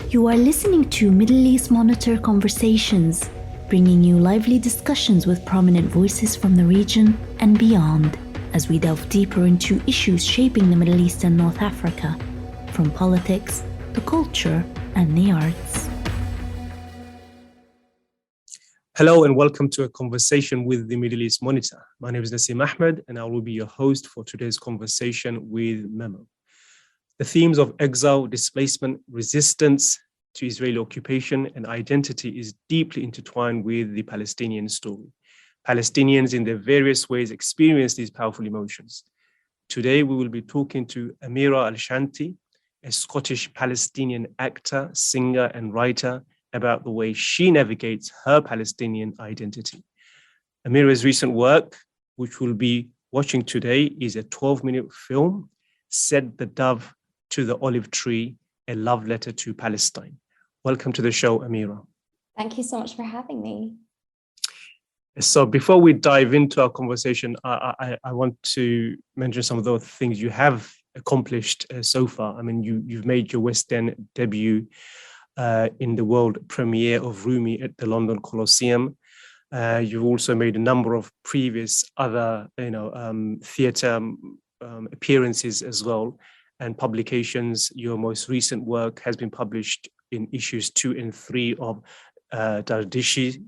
You are listening to Middle East Monitor Conversations, bringing you lively discussions with prominent voices from the region and beyond, as we delve deeper into issues shaping the Middle East and North Africa, from politics, the culture, and the arts. Hello and welcome to a conversation with the Middle East Monitor. My name is Nassim Ahmed and I will be your host for today's conversation with MEMO. The themes of exile, displacement, resistance to Israeli occupation and identity is deeply intertwined with the Palestinian story. Palestinians in their various ways experience these powerful emotions. Today we will be talking to Amira Al-Shanti, a Scottish-Palestinian actor, singer and writer, about the way she navigates her Palestinian identity. Amira's recent work, which we'll be watching today, is a 12-minute film, Said the Dove to the Olive Tree, a love letter to Palestine. Welcome to the show, Amira. Thank you so much for having me. So before we dive into our conversation, I want to mention some of the things you have accomplished so far. I mean, you've made your West End debut in the world premiere of Rumi at the London Coliseum. You've also made a number of previous other, theatre appearances as well, and publications. Your most recent work has been published in issues 2 and 3 of Dardishi,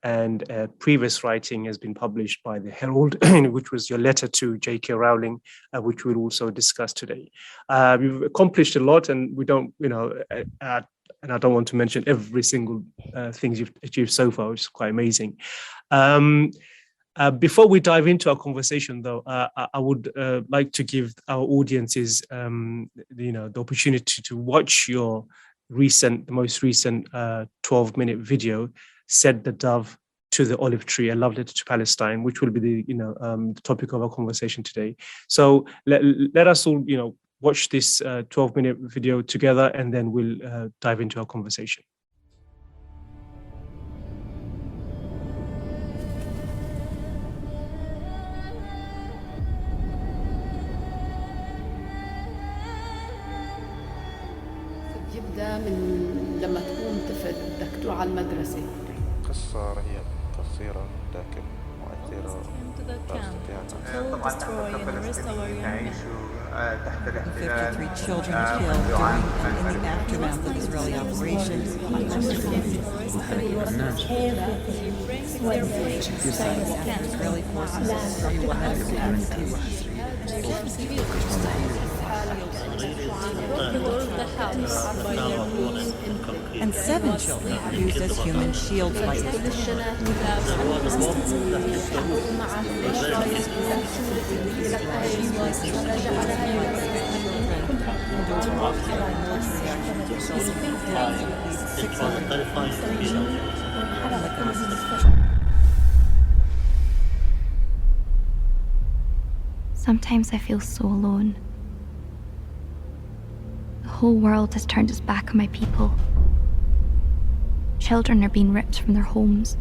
and previous writing has been published by the Herald, which was your letter to JK Rowling, which we'll also discuss today. You've accomplished a lot, and we don't, and I don't want to mention every single things you've achieved so far, which is quite amazing. Before we dive into our conversation, though, I would like to give our audiences, the opportunity to watch your most recent 12-minute video, Said the Dove to the Olive Tree, a love letter to Palestine, which will be the topic of our conversation today. So let us all watch this 12-minute video together, and then we'll dive into our conversation. يبدأ من لما تكون طفل بدك تروح على المدرسة. قصة هي قصيرة لكن مؤثرة. طبعا نحن كفلسطينيين نعيش تحت الاحتلال. 53 children killed during and in the aftermath of Israeli operations. Israeli forces destroyed medical communities. And 7 children are used as human shield fighters. Sometimes I feel so alone. The whole world has turned its back on my people. Children are being ripped from their homes.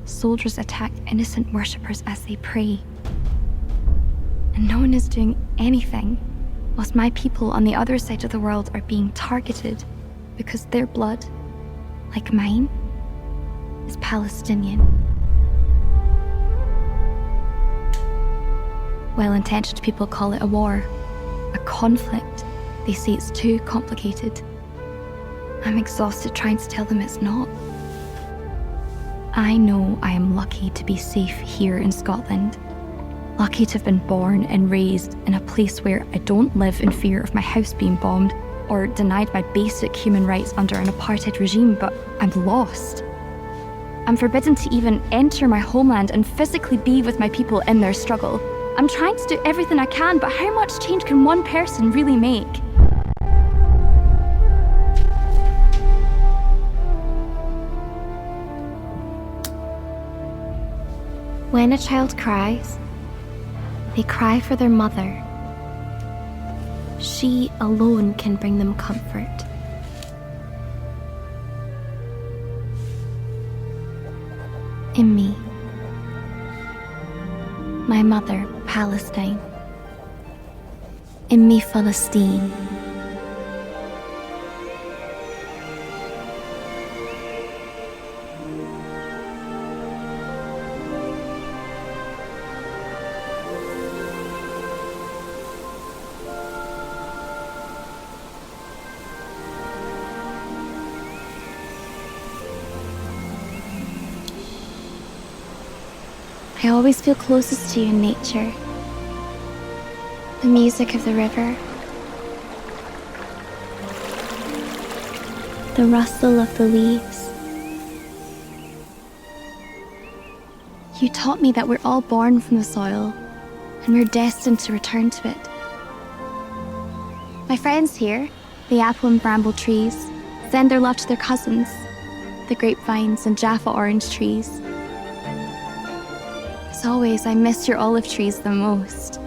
Soldiers attack innocent worshippers as they pray. And no one is doing anything, whilst my people on the other side of the world are being targeted because their blood, like mine, is Palestinian. Well-intentioned people call it a war, a conflict. They say it's too complicated. I'm exhausted trying to tell them it's not. I know I am lucky to be safe here in Scotland. Lucky to have been born and raised in a place where I don't live in fear of my house being bombed or denied my basic human rights under an apartheid regime, but I'm lost. I'm forbidden to even enter my homeland and physically be with my people in their struggle. I'm trying to do everything I can, but how much change can one person really make? When a child cries, they cry for their mother. She alone can bring them comfort. In me. My mother, Palestine. In me, Palestine. I always feel closest to you in nature. The music of the river, the rustle of the leaves. You taught me that we're all born from the soil and we're destined to return to it. My friends here, the apple and bramble trees, send their love to their cousins, the grapevines and Jaffa orange trees. As always, I miss your olive trees the most.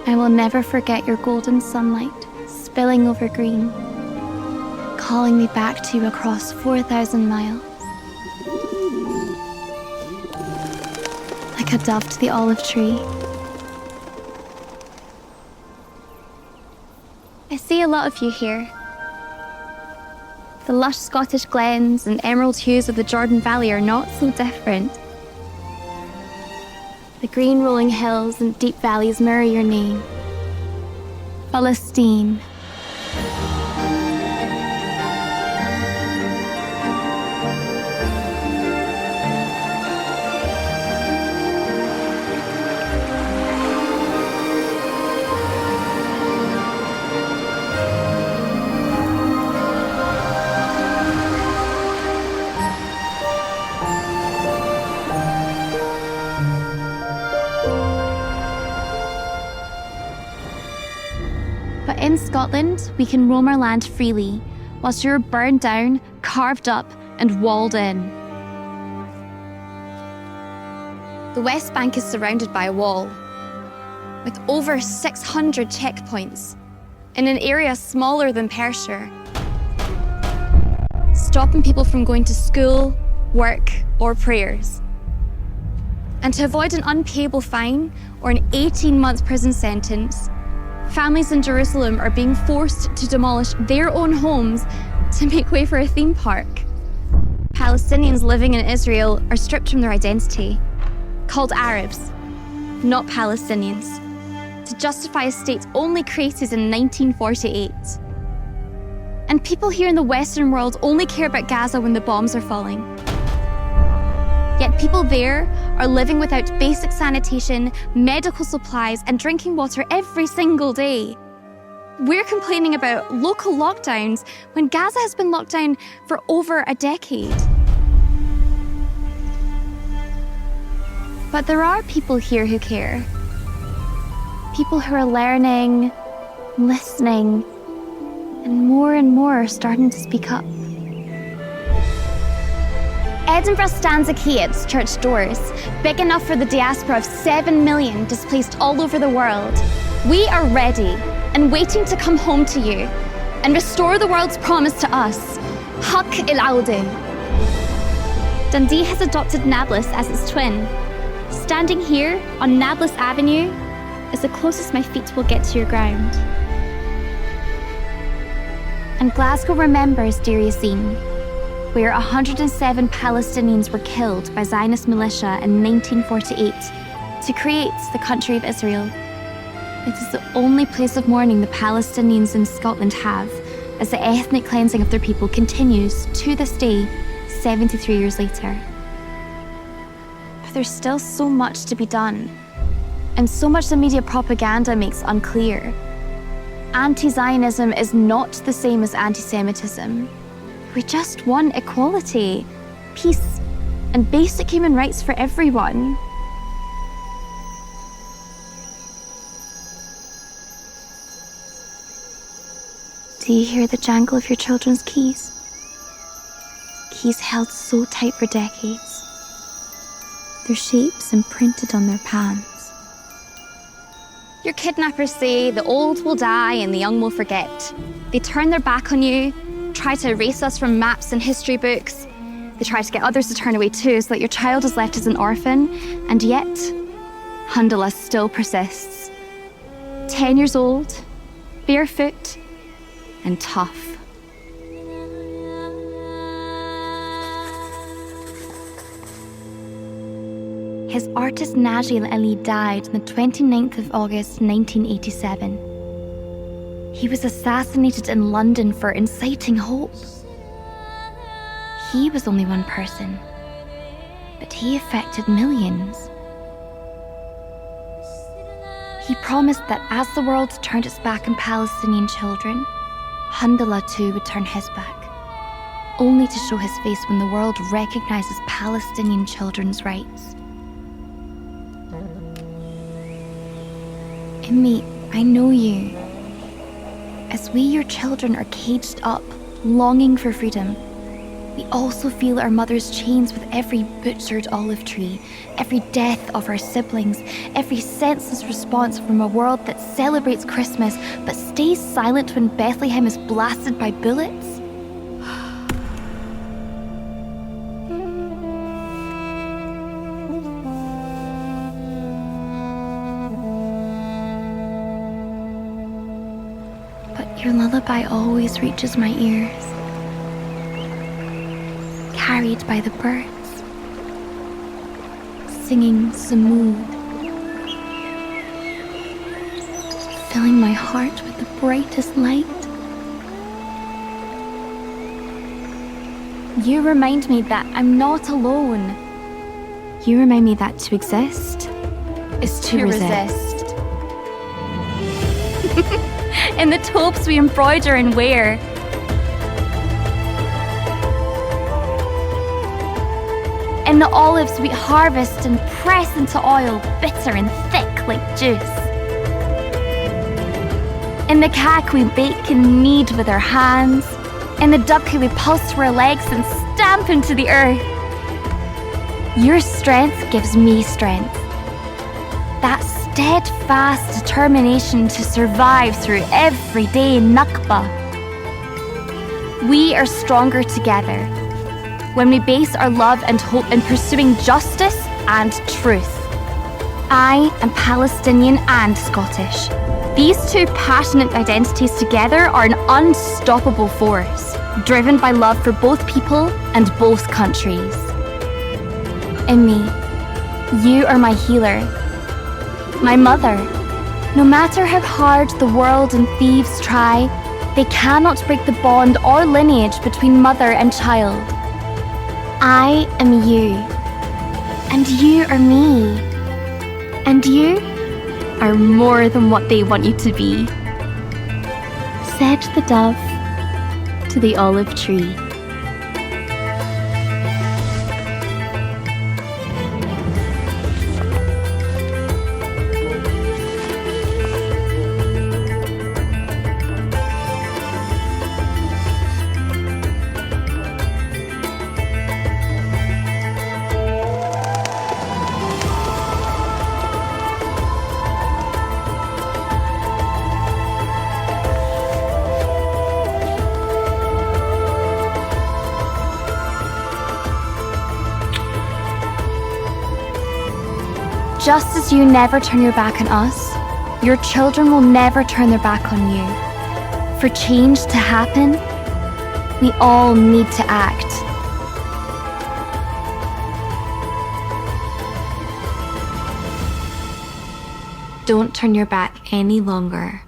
I will never forget your golden sunlight spilling over green, calling me back to you across 4,000 miles. Like a dove to the olive tree. I see a lot of you here. The lush Scottish glens and emerald hues of the Jordan Valley are not so different. The green rolling hills and deep valleys mirror your name. Palestine. But in Scotland, we can roam our land freely, whilst you're burned down, carved up, and walled in. The West Bank is surrounded by a wall, with over 600 checkpoints, in an area smaller than Perthshire, stopping people from going to school, work, or prayers. And to avoid an unpayable fine or an 18-month prison sentence, families in Jerusalem are being forced to demolish their own homes to make way for a theme park. Palestinians living in Israel are stripped from their identity, called Arabs, not Palestinians, to justify a state only created in 1948. And people here in the Western world only care about Gaza when the bombs are falling. Yet people there are living without basic sanitation, medical supplies, and drinking water every single day. We're complaining about local lockdowns when Gaza has been locked down for over a decade. But there are people here who care. People who are learning, listening, and more are starting to speak up. Edinburgh stands a key at its church doors, big enough for the diaspora of 7 million displaced all over the world. We are ready and waiting to come home to you and restore the world's promise to us. Haq il-Audin. Dundee has adopted Nablus as its twin. Standing here on Nablus Avenue is the closest my feet will get to your ground. And Glasgow remembers Deir Yassin, where 107 Palestinians were killed by Zionist militia in 1948 to create the country of Israel. It is the only place of mourning the Palestinians in Scotland have, as the ethnic cleansing of their people continues to this day, 73 years later. But there's still so much to be done, and so much the media propaganda makes unclear. Anti-Zionism is not the same as anti-Semitism. We just want equality, peace, and basic human rights for everyone. Do you hear the jangle of your children's keys? Keys held so tight for decades. Their shapes imprinted on their palms. Your kidnappers say the old will die and the young will forget. They turn their back on you, try to erase us from maps and history books. They try to get others to turn away too, so that your child is left as an orphan, and yet, Hundallah still persists. 10 years old, barefoot, and tough. His artist Najil Ali died on the 29th of August 1987. He was assassinated in London for inciting hope. He was only one person. but he affected millions. He promised that as the world turned its back on Palestinian children, Hamdallah too would turn his back, only to show his face when the world recognises Palestinian children's rights. Immi, I know you. As we, your children, are caged up, longing for freedom, we also feel our mother's chains with every butchered olive tree, every death of our siblings, every senseless response from a world that celebrates Christmas but stays silent when Bethlehem is blasted by bullets. But your lullaby always reaches my ears, carried by the birds, singing Samud, filling my heart with the brightest light. You remind me that I'm not alone. You remind me that to exist is to resist. In the taupes we embroider and wear, in the olives we harvest and press into oil, bitter and thick like juice. In the cack we bake and knead with our hands. In the ducky we pulse through our legs and stamp into the earth. Your strength gives me strength. That steadfast determination to survive through everyday Nakba. We are stronger together when we base our love and hope in pursuing justice and truth. I am Palestinian and Scottish. These two passionate identities together are an unstoppable force, driven by love for both people and both countries. Immi, you are my healer, my mother. No matter how hard the world and thieves try, they cannot break the bond or lineage between mother and child. I am you, and you are me, and you are more than what they want you to be, said the dove to the olive tree. Just as you never turn your back on us, your children will never turn their back on you. For change to happen, we all need to act. Don't turn your back any longer.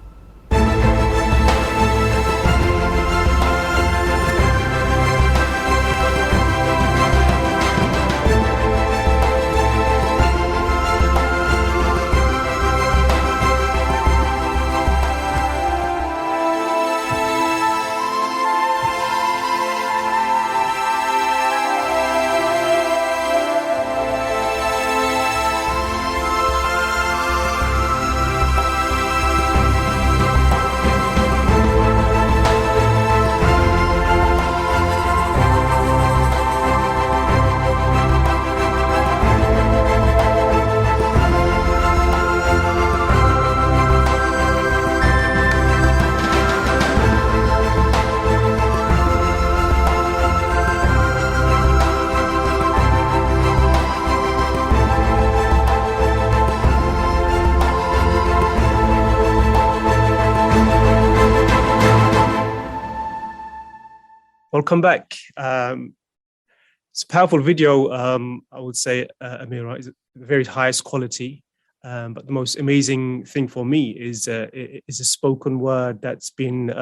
Welcome back. It's a powerful video, I would say, Amira, is the very highest quality. But the most amazing thing for me is a spoken word that's been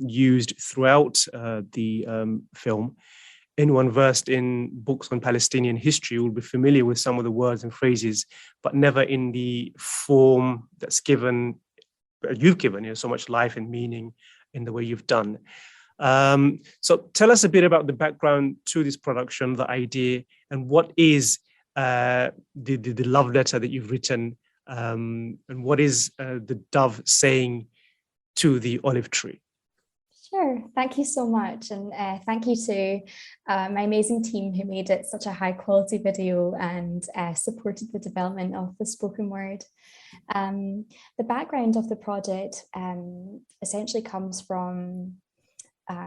used throughout the film. anyone versed in books on Palestinian history will be familiar with some of the words and phrases, but never in the form that's you've given so much life and meaning in the way you've done. So tell us a bit about the background to this production, the idea, and what is the love letter that you've written, and what is the dove saying to the olive tree? Sure, thank you so much. And thank you to my amazing team who made it such a high quality video and supported the development of the spoken word. The background of the project essentially comes from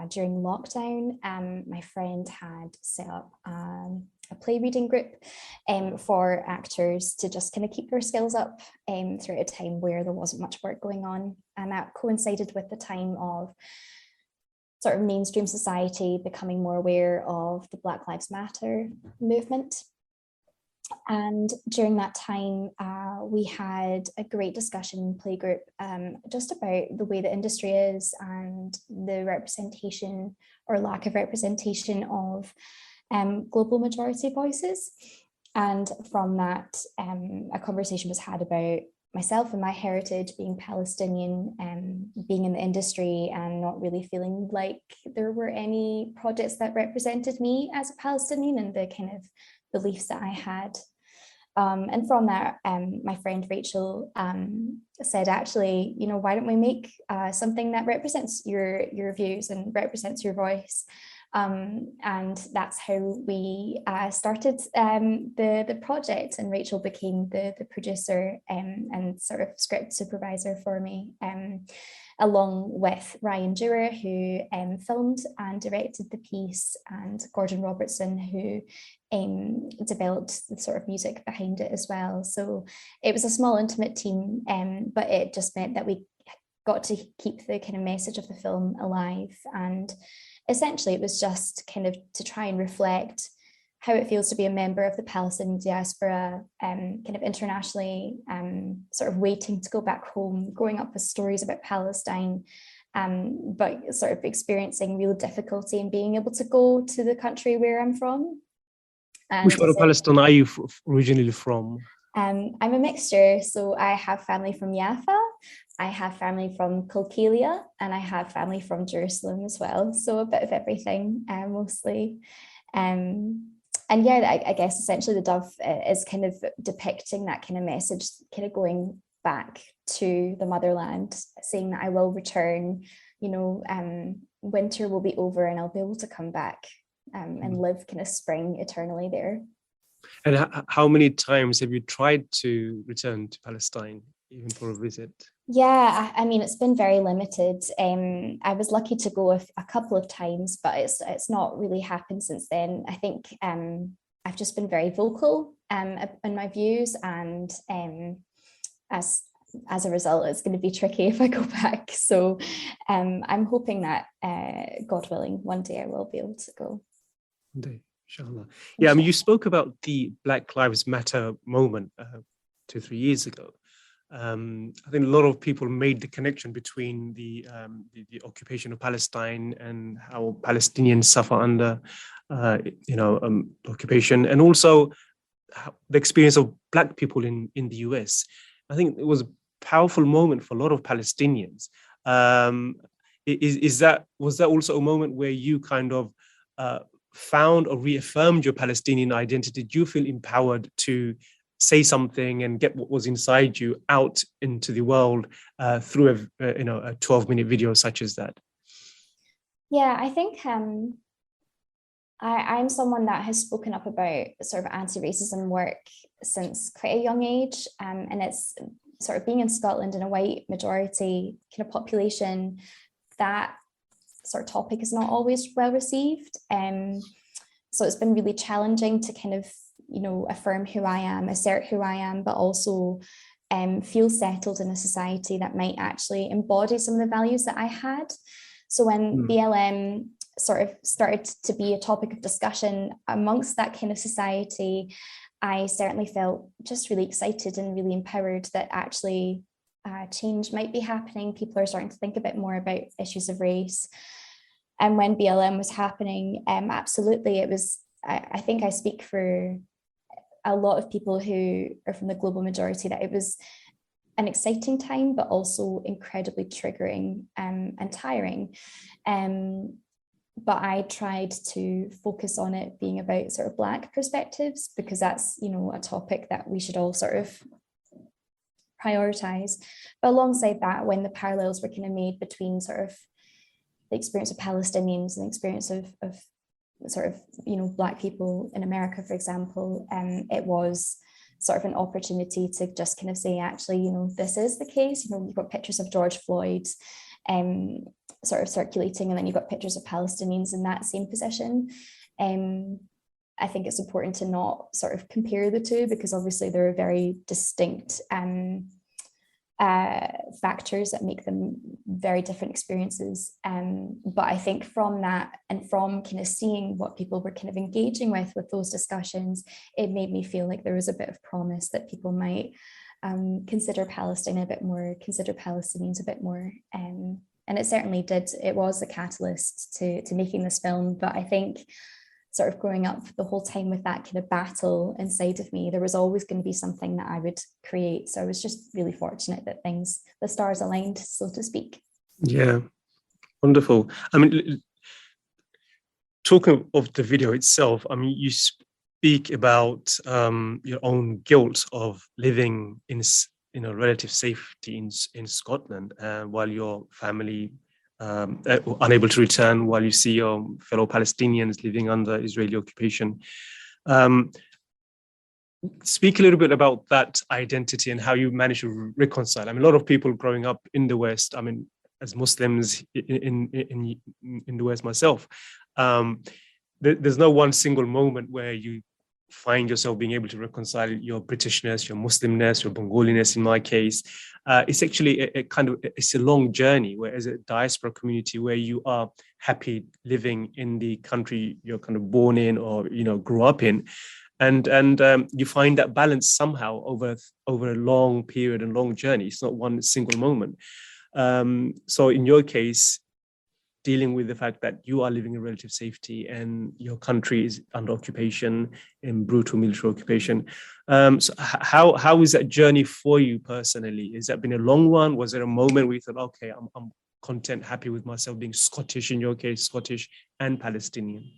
during lockdown. My friend had set up a play reading group for actors to just kind of keep their skills up throughout a time where there wasn't much work going on. And that coincided with the time of sort of mainstream society becoming more aware of the Black Lives Matter movement. And during that time, we had a great discussion playgroup just about the way the industry is and the representation or lack of representation of global majority voices. And from that, a conversation was had about myself and my heritage, being Palestinian, being in the industry and not really feeling like there were any projects that represented me as a Palestinian and the kind of beliefs that I had. And from that, my friend Rachel said, actually, why don't we make something that represents your views and represents your voice? And that's how we started the project, and Rachel became the producer and sort of script supervisor for me, along with Ryan Dewar, who filmed and directed the piece, and Gordon Robertson, who developed the sort of music behind it as well. So it was a small, intimate team, but it just meant that we got to keep the kind of message of the film alive. And essentially, it was just kind of to try and reflect how it feels to be a member of the Palestinian diaspora, kind of internationally, sort of waiting to go back home, growing up with stories about Palestine, but sort of experiencing real difficulty in being able to go to the country where I'm from. And which part of Palestine are you originally from? I'm a mixture. So I have family from Jaffa, I have family from Kilkelia, and I have family from Jerusalem as well. So a bit of everything, mostly. And yeah, I guess essentially the dove is kind of depicting that kind of message, kind of going back to the motherland, saying that I will return, winter will be over and I'll be able to come back and live kind of spring eternally there. And how many times have you tried to return to Palestine, even for a visit? Yeah, I mean, it's been very limited. I was lucky to go a couple of times, but it's not really happened since then. I think I've just been very vocal in my views, and as a result, it's going to be tricky if I go back. So I'm hoping that, God willing, one day I will be able to go. One day, inshallah. Yeah, I mean, you spoke about the Black Lives Matter moment 2-3 years ago. I think a lot of people made the connection between the occupation of Palestine and how Palestinians suffer under, occupation, and also the experience of Black people in the US. I think it was a powerful moment for a lot of Palestinians. Was that also a moment where you kind of found or reaffirmed your Palestinian identity? Did you feel empowered to say something and get what was inside you out into the world through a 12-minute video such as that? Yeah, I think I'm someone that has spoken up about sort of anti-racism work since quite a young age, and it's sort of being in Scotland in a white majority kind of population, that sort of topic is not always well received. So it's been really challenging to kind of affirm who I am, assert who I am, but also feel settled in a society that might actually embody some of the values that I had. So when BLM sort of started to be a topic of discussion amongst that kind of society, I certainly felt just really excited and really empowered that actually change might be happening. People are starting to think a bit more about issues of race. And when BLM was happening, absolutely, it was, I think I speak for a lot of people who are from the global majority, that it was an exciting time, but also incredibly triggering and tiring. But I tried to focus on it being about sort of Black perspectives, because that's, you know, a topic that we should all sort of prioritize. But alongside that, when the parallels were kind of made between sort of the experience of Palestinians and the experience of sort of, you know, Black people in America, for example, it was sort of an opportunity to just kind of say, actually, you know, this is the case. You know, you've got pictures of George Floyd sort of circulating, and then you've got pictures of Palestinians in that same position. I think it's important to not sort of compare the two, because obviously there are very distinct factors that make them very different experiences. But I think from that, and from kind of seeing what people were kind of engaging with those discussions, it made me feel like there was a bit of promise that people might consider Palestine a bit more, consider Palestinians a bit more. And it certainly did. It was a catalyst to making this film. But I think sort of growing up the whole time with that kind of battle inside of me, there was always going to be something that I would create. So I was just really fortunate that the stars aligned, so to speak. Yeah, wonderful. I mean, talking of the video itself, I mean, you speak about your own guilt of living in, you know, relative safety in Scotland, while your family unable to return, while you see your fellow Palestinians living under Israeli occupation. Speak a little bit about that identity and how you manage to reconcile. I mean, a lot of people growing up in the West, I mean, as Muslims in the West myself, there's no one single moment where you find yourself being able to reconcile your Britishness, your Muslimness, your Bengaliness in my case. It's actually it's a long journey, where as a diaspora community where you are happy living in the country you're kind of born in, or, you know, grew up in. And you find that balance somehow over a long period and long journey. It's not one single moment. So in your case, dealing with the fact that you are living in relative safety and your country is under occupation, in brutal military occupation. So how is that journey for you personally? Has that been a long one? Was there a moment where you thought, okay, I'm content, happy with myself being Scottish, in your case, Scottish and Palestinian?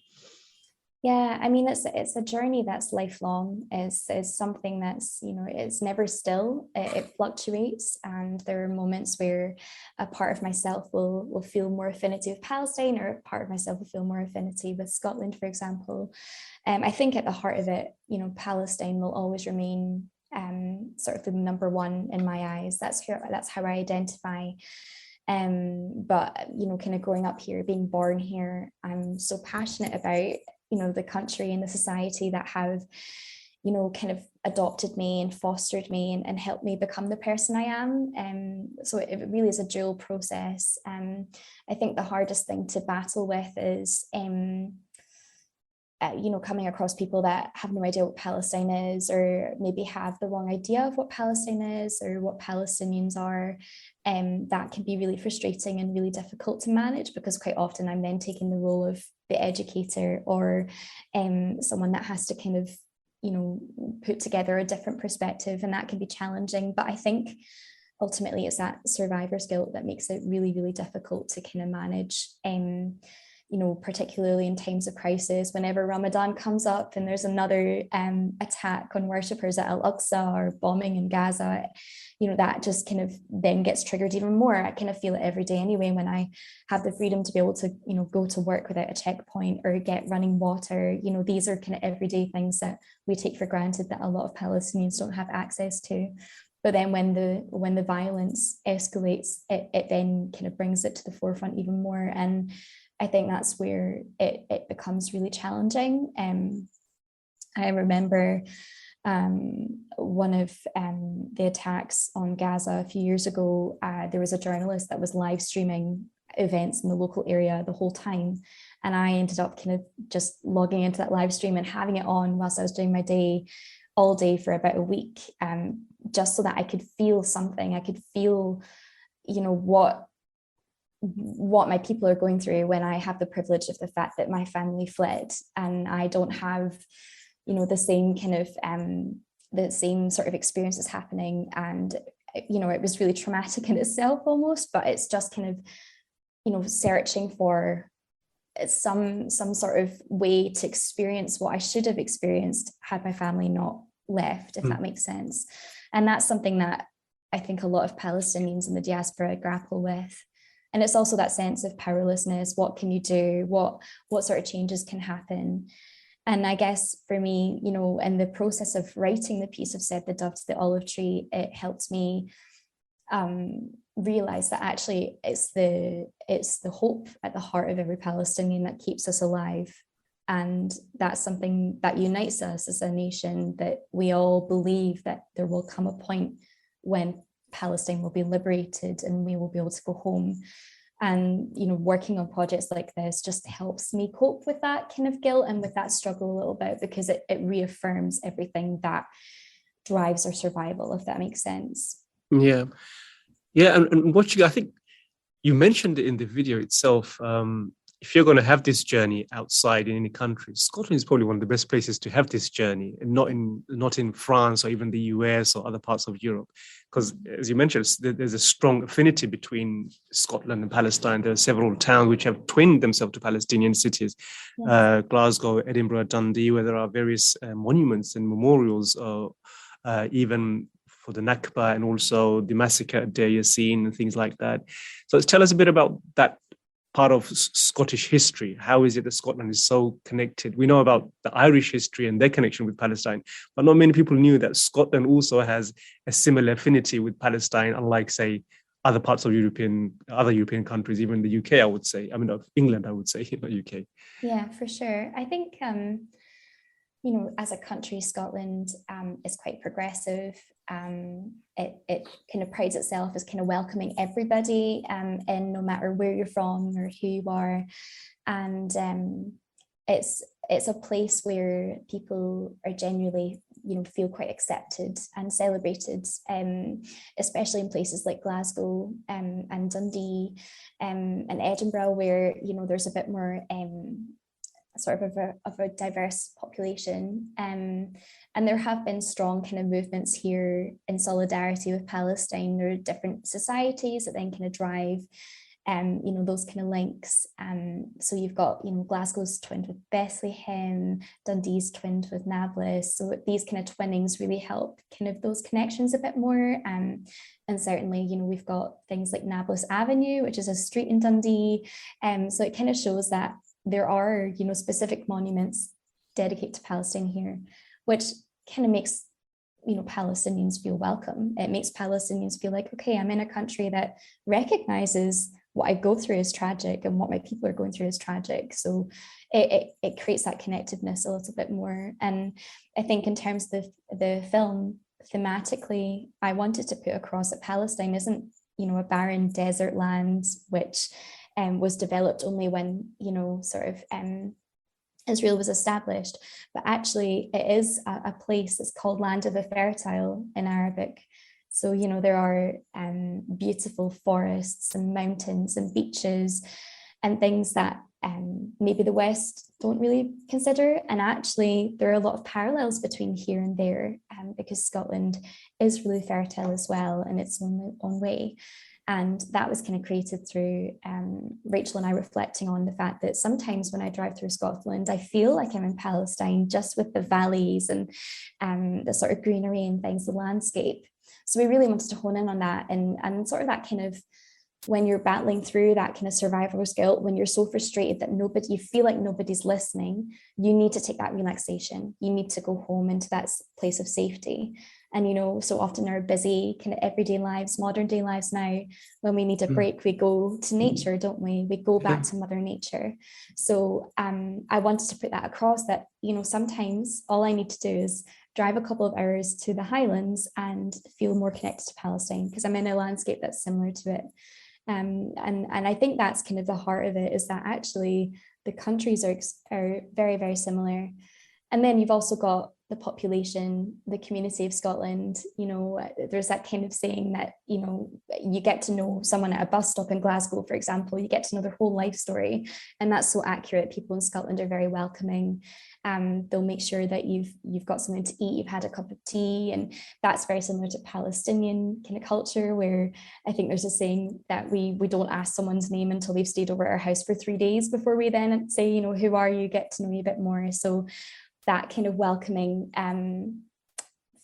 Yeah, I mean, it's a journey that's lifelong. It's something that's, you know, it's never still. It fluctuates, and there are moments where a part of myself will feel more affinity with Palestine, or a part of myself will feel more affinity with Scotland, for example. I think at the heart of it, you know, Palestine will always remain sort of the number one in my eyes. That's how I identify. But, you know, kind of growing up here, being born here, I'm so passionate about, you know, the country and the society that have, you know, kind of adopted me and fostered me and helped me become the person I am. So it really is a dual process. I think the hardest thing to battle with is, you know, coming across people that have no idea what Palestine is, or maybe have the wrong idea of what Palestine is or what Palestinians are. That can be really frustrating and really difficult to manage, because quite often I'm then taking the role of the educator, or someone that has to kind of, you know, put together a different perspective, and that can be challenging. But I think ultimately it's that survivor's guilt that makes it really, really difficult to kind of manage. You know, particularly in times of crisis, whenever Ramadan comes up and there's another attack on worshippers at Al-Aqsa, or bombing in Gaza, you know, that just kind of then gets triggered even more. I kind of feel it every day anyway, when I have the freedom to be able to, you know, go to work without a checkpoint or get running water. You know, these are kind of everyday things that we take for granted that a lot of Palestinians don't have access to. But then when the violence escalates, it then kind of brings it to the forefront even more. And I think that's where it becomes really challenging. I remember one of the attacks on Gaza a few years ago. There was a journalist that was live streaming events in the local area the whole time, and I ended up kind of just logging into that live stream and having it on whilst I was doing my day all day for about a week, just so that I could feel something. I could feel, you know, what what my people are going through when I have the privilege of the fact that my family fled and I don't have, the same kind of the same sort of experiences happening. And it was really traumatic in itself almost, but it's just kind of searching for some sort of way to experience what I should have experienced had my family not left, if that makes sense. And that's something that I think a lot of Palestinians in the diaspora grapple with. And it's also that sense of powerlessness. What can you do? What sort of changes can happen? And I guess for me, in the process of writing the piece of Said the Dove to the Olive Tree, it helped me realize that actually it's the hope at the heart of every Palestinian that keeps us alive. And that's something that unites us as a nation, that we all believe that there will come a point when Palestine will be liberated and we will be able to go home. And working on projects like this just helps me cope with that kind of guilt and with that struggle a little bit, because it reaffirms everything that drives our survival, if that makes sense. Yeah, and I think you mentioned it in the video itself. If you're going to have this journey outside in any country, Scotland is probably one of the best places to have this journey, and not in France or even the US or other parts of Europe. Because as you mentioned, there's a strong affinity between Scotland and Palestine. There are several towns which have twinned themselves to Palestinian cities, yes. Glasgow, Edinburgh, Dundee, where there are various monuments and memorials, even for the Nakba and also the massacre at Deir Yassin and things like that. So tell us a bit about that part of Scottish history. How is it that Scotland is so connected? We know about the Irish history and their connection with Palestine, but not many people knew that Scotland also has a similar affinity with Palestine, unlike, say, other parts of other European countries, even the UK, I would say. I mean, of England, I would say, not UK. Yeah, for sure. I think, as a country, Scotland is quite progressive. It kind of prides itself as kind of welcoming everybody in, no matter where you're from or who you are. And it's a place where people are genuinely, feel quite accepted and celebrated, especially in places like Glasgow and Dundee and Edinburgh, where, there's a bit more sort of a diverse population, and there have been strong kind of movements here in solidarity with Palestine. There are different societies that then kind of drive those kind of links. So you've got, Glasgow's twinned with Bethlehem, Dundee's twinned with Nablus. So these kind of twinnings really help kind of those connections a bit more. And certainly, we've got things like Nablus Avenue, which is a street in Dundee. So it kind of shows that there are, specific monuments dedicated to Palestine here, which kind of makes, Palestinians feel welcome. It makes Palestinians feel like, okay, I'm in a country that recognizes what I go through is tragic and what my people are going through is tragic. So it creates that connectedness a little bit more. And I think in terms of the film, thematically, I wanted to put across that Palestine isn't, a barren desert land, which was developed only when, Israel was established, but actually it is a place that's called Land of the Fertile in Arabic. So, there are beautiful forests and mountains and beaches and things that maybe the West don't really consider. And actually, there are a lot of parallels between here and there, because Scotland is really fertile as well in its own way. And that was kind of created through Rachel and I reflecting on the fact that sometimes when I drive through Scotland, I feel like I'm in Palestine, just with the valleys and the sort of greenery and things, the landscape. So we really wanted to hone in on that and sort of that kind of, when you're battling through that kind of survivor's guilt, when you're so frustrated that you feel like nobody's listening, you need to take that relaxation. You need to go home into that place of safety. And, so often our busy kind of everyday lives, modern day lives now, when we need a break, we go to nature, don't we? We go back to Mother Nature. So I wanted to put that across that, sometimes all I need to do is drive a couple of hours to the Highlands and feel more connected to Palestine, because I'm in a landscape that's similar to it. And I think that's kind of the heart of it, is that actually the countries are very, very similar. And then you've also got the population, the community of Scotland. You know, there's that kind of saying that, you know, you get to know someone at a bus stop in Glasgow, for example, you get to know their whole life story. And that's so accurate. People in Scotland are very welcoming. They'll make sure that you've got something to eat, you've had a cup of tea, and that's very similar to Palestinian kind of culture, where I think there's a saying that we don't ask someone's name until they've stayed over at our house for 3 days before we then say, you know, who are you, get to know you a bit more. So that kind of welcoming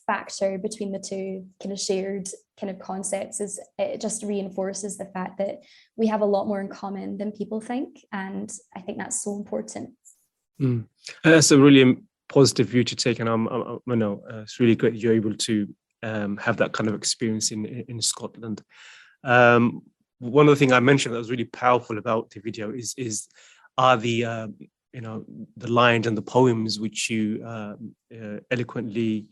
factor between the two kind of shared kind of concepts it just reinforces the fact that we have a lot more in common than people think, and I think that's so important. That's a really positive view to take, and I know it's really great that you're able to have that kind of experience in Scotland. One of the things I mentioned that was really powerful about the video are the you know, the lines and the poems which you eloquently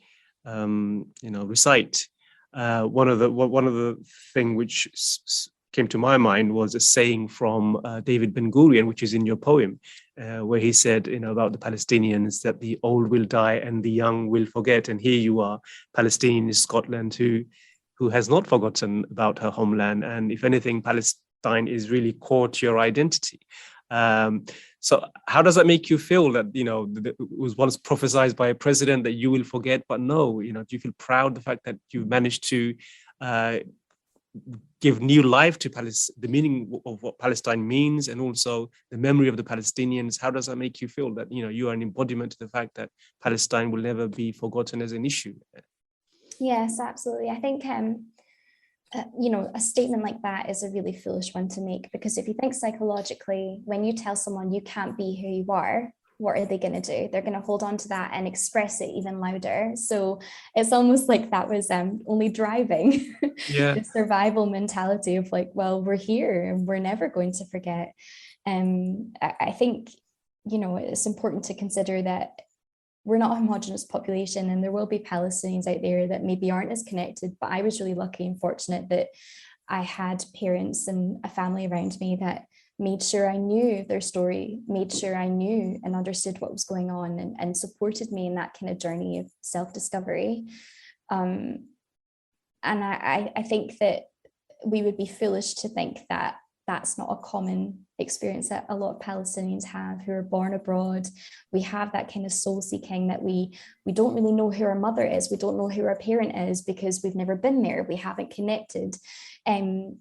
you know, recite. One of the thing which came to my mind was a saying from David Ben Gurion, which is in your poem, where he said, you know, about the Palestinians, that the old will die and the young will forget. And here you are, Palestine is Scotland, who has not forgotten about her homeland. And if anything, Palestine is really core to your identity. So how does that make you feel that, you know, it was once prophesied by a president that you will forget, but no, you know, do you feel proud the fact that you've managed to give new life to the meaning of what Palestine means, and also the memory of the Palestinians? How does that make you feel that, you know, you are an embodiment to the fact that Palestine will never be forgotten as an issue? Yes, absolutely. I think, you know, a statement like that is a really foolish one to make, because if you think psychologically, when you tell someone you can't be who you are, what are they going to do? They're going to hold on to that and express it even louder. So it's almost like that was only driving the survival mentality of like, well, we're here and we're never going to forget. I think, you know, it's important to consider that we're not a homogenous population, and there will be Palestinians out there that maybe aren't as connected, but I was really lucky and fortunate that I had parents and a family around me that made sure I knew their story, made sure I knew and understood what was going on, and supported me in that kind of journey of self-discovery. And I think that we would be foolish to think that that's not a common experience that a lot of Palestinians have who are born abroad. We have that kind of soul seeking that we don't really know who our mother is. We don't know who our parent is because we've never been there. We haven't connected. And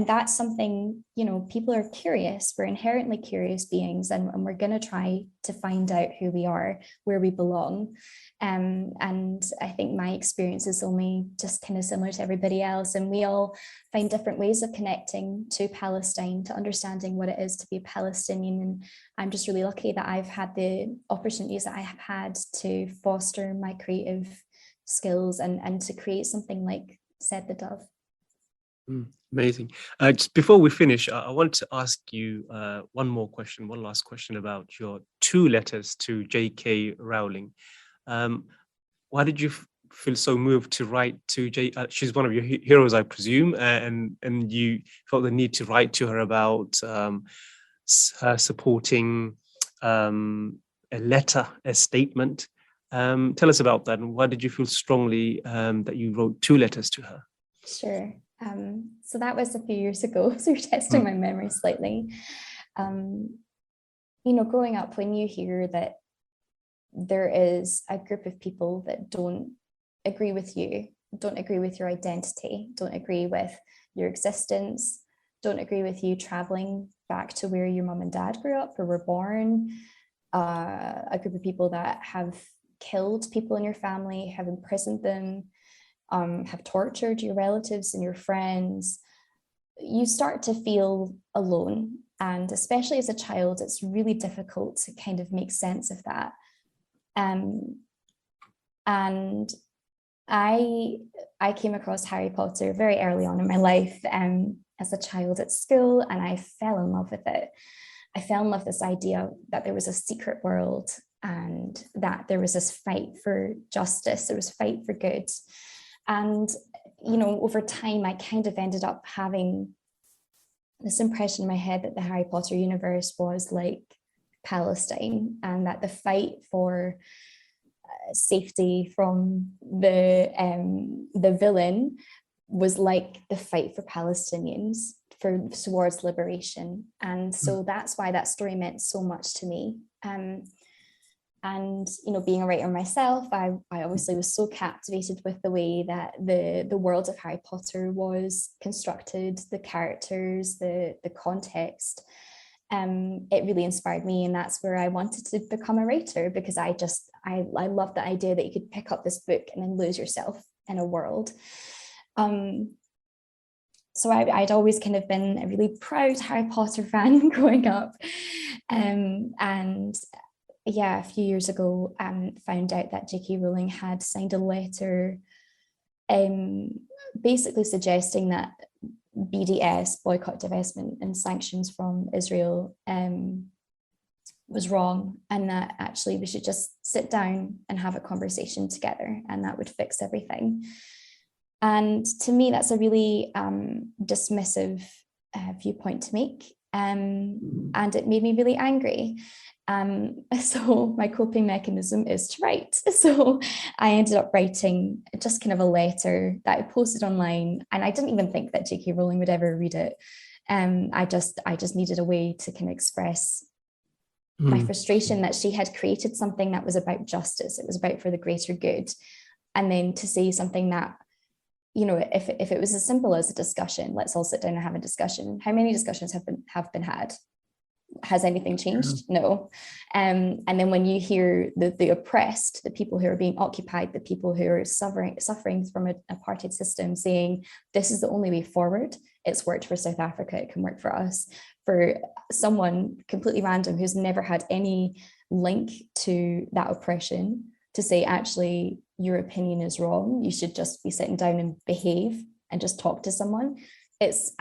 that's something, you know, people are curious. We're inherently curious beings, and we're going to try to find out who we are, where we belong. And I think my experience is only just kind of similar to everybody else. And we all find different ways of connecting to Palestine, to understanding what it is to be a Palestinian. And I'm just really lucky that I've had the opportunities that I have had to foster my creative skills and to create something like Said the Dove. Amazing. Just before we finish, I want to ask you one last question about your 2 letters to JK Rowling. Why did you feel so moved to write to she's one of your heroes, I presume, and you felt the need to write to her about her supporting a statement. Tell us about that, and why did you feel strongly that you wrote 2 letters to her? Sure. So that was a few years ago, so you're testing my memory slightly. You know, growing up, when you hear that there is a group of people that don't agree with you, don't agree with your identity, don't agree with your existence, don't agree with you traveling back to where your mum and dad grew up or were born, a group of people that have killed people in your family, have imprisoned them, have tortured your relatives and your friends, you start to feel alone. And especially as a child, it's really difficult to kind of make sense of that. And I came across Harry Potter very early on in my life as a child at school, and I fell in love with it. I fell in love with this idea that there was a secret world and that there was this fight for justice, there was a fight for good. And, you know, over time, I kind of ended up having this impression in my head that the Harry Potter universe was like Palestine, and that the fight for safety from the villain was like the fight for Palestinians towards liberation. And so that's why that story meant so much to me. And, you know, being a writer myself, I obviously was so captivated with the way that the world of Harry Potter was constructed, the characters, the context. It really inspired me, and that's where I wanted to become a writer, because I love the idea that you could pick up this book and then lose yourself in a world. So I'd always kind of been a really proud Harry Potter fan growing up, and yeah, a few years ago, found out that JK Rowling had signed a letter, basically suggesting that BDS, boycott, divestment and sanctions from Israel, was wrong, and that actually we should just sit down and have a conversation together, and that would fix everything. And to me, that's a really dismissive viewpoint to make, and it made me really angry. So my coping mechanism is to write. So I ended up writing just kind of a letter that I posted online, and I didn't even think that JK Rowling would ever read it. I just needed a way to kind of express my frustration that she had created something that was about justice. It was about for the greater good. And then to say something that, you know, if it was as simple as a discussion, let's all sit down and have a discussion. How many discussions have been had? Has anything changed? No. And then when you hear the oppressed, the people who are being occupied, the people who are suffering from an apartheid system saying, this is the only way forward. It's worked for South Africa, it can work for us. For someone completely random who's never had any link to that oppression to say, actually, your opinion is wrong, you should just be sitting down and behave and just talk to someone. It's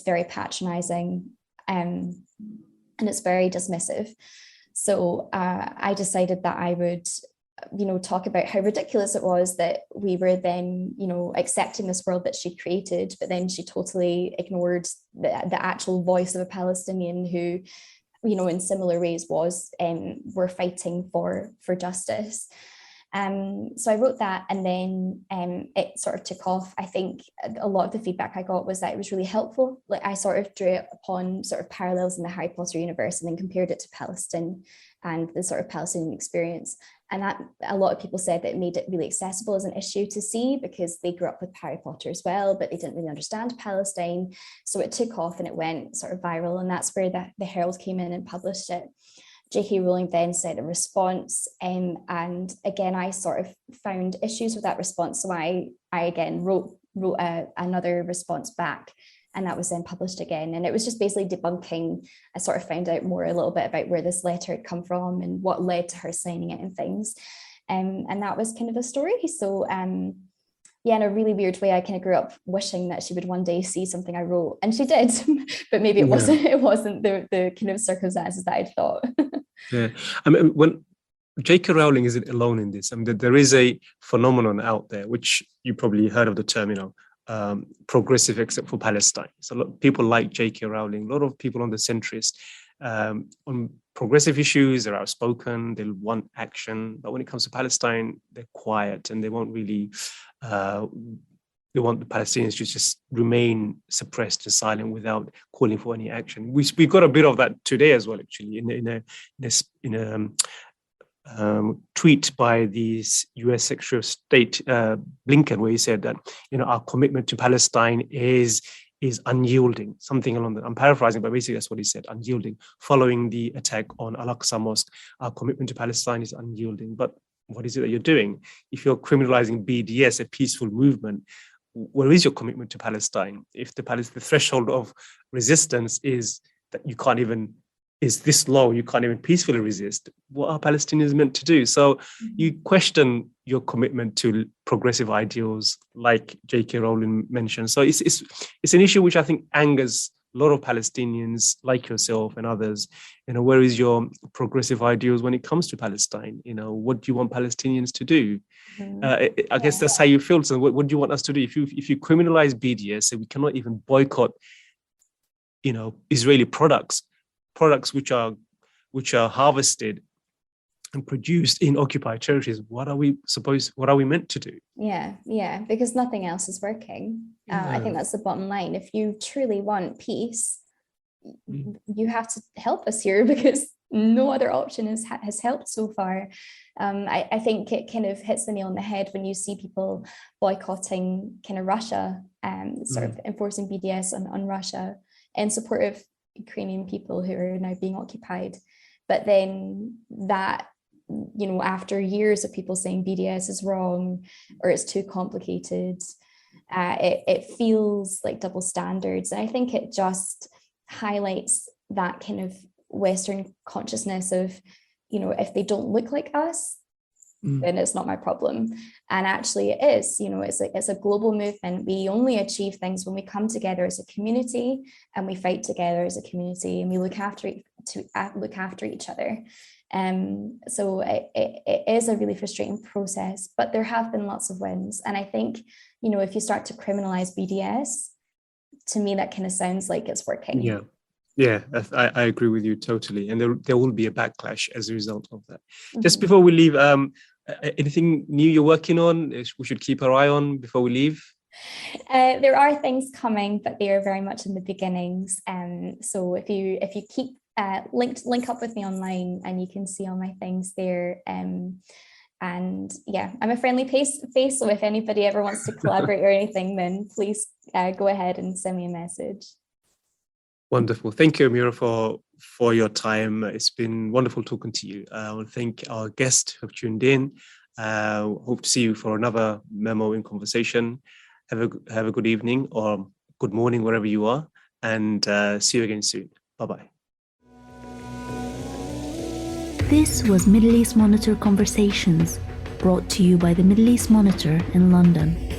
very patronizing. And it's very dismissive. So I decided that I would, you know, talk about how ridiculous it was that we were then, you know, accepting this world that she created, but then she totally ignored the actual voice of a Palestinian who, you know, in similar ways were fighting for justice. So I wrote that, and then it sort of took off. I think a lot of the feedback I got was that it was really helpful. Like, I sort of drew it upon sort of parallels in the Harry Potter universe, and then compared it to Palestine and the sort of Palestinian experience. And that a lot of people said that it made it really accessible as an issue to see, because they grew up with Harry Potter as well, but they didn't really understand Palestine. So it took off and it went sort of viral, and that's where the Herald came in and published it. JK Rowling then sent a response, and again, I sort of found issues with that response. So I again wrote another response back, and that was then published again. And it was just basically debunking. I sort of found out a little bit about where this letter had come from and what led to her signing it and things. And that was kind of a story. So yeah, in a really weird way, I kind of grew up wishing that she would one day see something I wrote, and she did, but maybe it wasn't the kind of circumstances that I'd thought. Yeah, I mean, when JK Rowling isn't alone in this. I mean, there is a phenomenon out there, which you probably heard of the term, you know, progressive except for Palestine. So a lot of people like JK Rowling, a lot of people on the centrist, on progressive issues, they're outspoken, they'll want action, but when it comes to Palestine, they're quiet, and they won't really, they want the Palestinians to just remain suppressed and silent without calling for any action. We've got a bit of that today as well, actually, in a tweet by the U.S. Secretary of State Blinken, where he said that, you know, our commitment to Palestine is unyielding, something along the, I'm paraphrasing, but basically that's what he said, unyielding. Following the attack on Al-Aqsa Mosque, our commitment to Palestine is unyielding. But what is it that you're doing? If you're criminalizing BDS, a peaceful movement, where is your commitment to Palestine? If the threshold of resistance is that you can't even, is this low, you can't even peacefully resist, what are Palestinians meant to do? So you question your commitment to progressive ideals, like JK Rowling mentioned. So it's an issue which I think angers a lot of Palestinians like yourself and others. You know, where is your progressive ideals when it comes to Palestine? You know, what do you want Palestinians to do? I guess that's how you feel. So what do you want us to do? If you criminalize BDS, so we cannot even boycott, you know, Israeli products which are harvested and produced in occupied territories, what are we meant to do? Yeah, because nothing else is working. I think that's the bottom line. If you truly want peace, you have to help us here, because no other option has helped so far. I think it kind of hits the nail on the head when you see people boycotting kind of Russia, sort of enforcing BDS on Russia in support of Ukrainian people who are now being occupied. But then that, you know, after years of people saying BDS is wrong or it's too complicated, it feels like double standards. And I think it just highlights that kind of Western consciousness of, you know, if they don't look like us, then it's not my problem. And actually it is, you know, it's a global movement. We only achieve things when we come together as a community and we fight together as a community and we look after each other. So it is a really frustrating process, but there have been lots of wins. And I think, you know, if you start to criminalize BDS, to me, that kind of sounds like it's working. Yeah, I agree with you totally. And there will be a backlash as a result of that. Just before we leave, anything new you're working on we should keep our eye on before we leave? There are things coming, but they are very much in the beginnings. So if you keep link up with me online, and you can see all my things there. And yeah, I'm a friendly face. So if anybody ever wants to collaborate or anything, then please go ahead and send me a message. Wonderful. Thank you, Amira, for your time. It's been wonderful talking to you. I want to thank our guests who have tuned in. Hope to see you for another Memo in Conversation. Have a good evening or good morning, wherever you are, and see you again soon. Bye-bye. This was Middle East Monitor Conversations, brought to you by the Middle East Monitor in London.